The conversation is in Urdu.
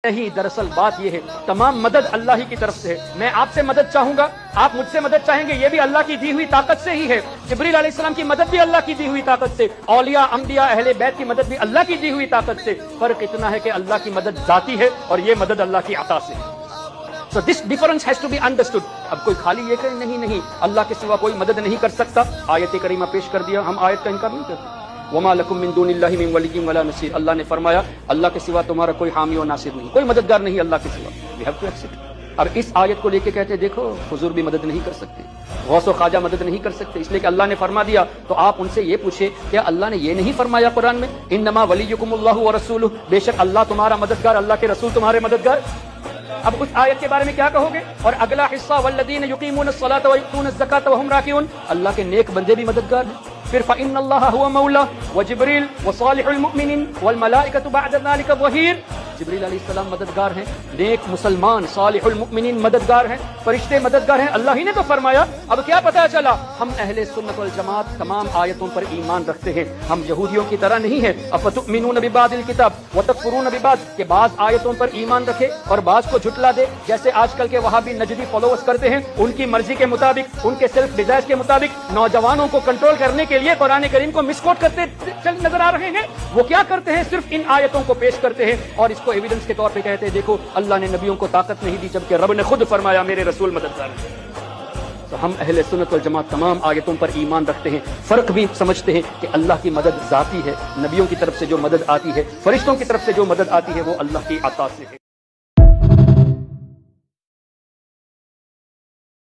نہیں، دراصل بات یہ ہے تمام مدد اللہ ہی کی طرف سے ہے۔ میں آپ سے مدد چاہوں گا، آپ مجھ سے مدد چاہیں گے، یہ بھی اللہ کی دی ہوئی طاقت سے ہی ہے۔ جبریل علیہ السلام کی مدد بھی اللہ کی دی ہوئی طاقت سے، اولیاء انبیاء اہل بیت کی مدد بھی اللہ کی دی ہوئی طاقت سے۔ فرق اتنا ہے کہ اللہ کی مدد ذاتی ہے اور یہ مدد اللہ کی عطا سے ہے۔ So this difference has to be understood۔ اب کوئی خالی یہ کہ نہیں اللہ کے سوا کوئی مدد نہیں کر سکتا، آیت کریمہ پیش کر دیا، ہم آیت کا انکار نہیں کرتے۔ وما لکم من دون اللہ من ولی ولا نصیر، اللہ نے فرمایا اللہ کے سوا تمہارا کوئی حامی و ناصر نہیں، کوئی مددگار نہیں اللہ کے سوا۔ We have to accept۔ اور اس آیت کو لے کے کہتے دیکھو حضور بھی مدد نہیں کر سکتے، غوث و خواجہ مدد نہیں کر سکتے، اس لیے کہ اللہ نے فرما دیا۔ تو آپ ان سے یہ پوچھے کیا اللہ نے یہ نہیں فرمایا قرآن میں انما ولیکم اللہ ورسولہ، بے شک اللہ تمہارا مددگار، اللہ کے رسول تمہارے مددگار۔ اب اس آیت کے بارے میں کیا کہو گے؟ اور اگلا حصہ والذین یقیمون الصلاۃ ویؤتون الزکاۃ وہم راکعون، اللہ کے نیک بندے بھی مددگار ہیں۔ پھر فإن اللہ هو مولا وجبریل وصالح المؤمنین والملائکۃ بعد ذلک ظہیر، جبریل علیہ السلام مددگار ہیں، نیک مسلمان صالح المؤمنین مددگار ہیں، فرشتے مددگار ہیں، اللہ ہی نے تو فرمایا۔ اب کیا پتہ چلا؟ ہم اہل سنت والجماعت تمام آیتوں پر ایمان رکھتے ہیں، ہم یہودیوں کی طرح نہیں ہیں۔ افتؤمنون ببعض الکتاب وتکفرون ببعض، کہ بعض آیتوں پر ایمان رکھے اور بعض کو جھٹلا دے، جیسے آج کل کے وہابی نجدی فالوورز کرتے ہیں، ان کی مرضی کے مطابق، ان کے سیلف ڈیزائرز کے مطابق نوجوانوں کو کنٹرول کرنے کے لیے قرآن کریم کو مس کوٹ کرتے نظر آ رہے ہیں۔ وہ کیا کرتے ہیں؟ صرف ان آیتوں کو پیش کرتے ہیں اور اس کو ایویڈنس کے طور پہ کہتے ہیں دیکھو اللہ نے نبیوں کو طاقت نہیں دی، جبکہ رب نے خود فرمایا میرے رسول مددگار ہیں۔ تو ہم اہل سنت والجماعت تمام آیتوں پر ایمان رکھتے ہیں، فرق بھی سمجھتے ہیں کہ اللہ کی مدد ذاتی ہے، نبیوں کی طرف سے جو مدد آتی ہے، فرشتوں کی طرف سے جو مدد آتی ہے وہ اللہ کی عطا سے ہے۔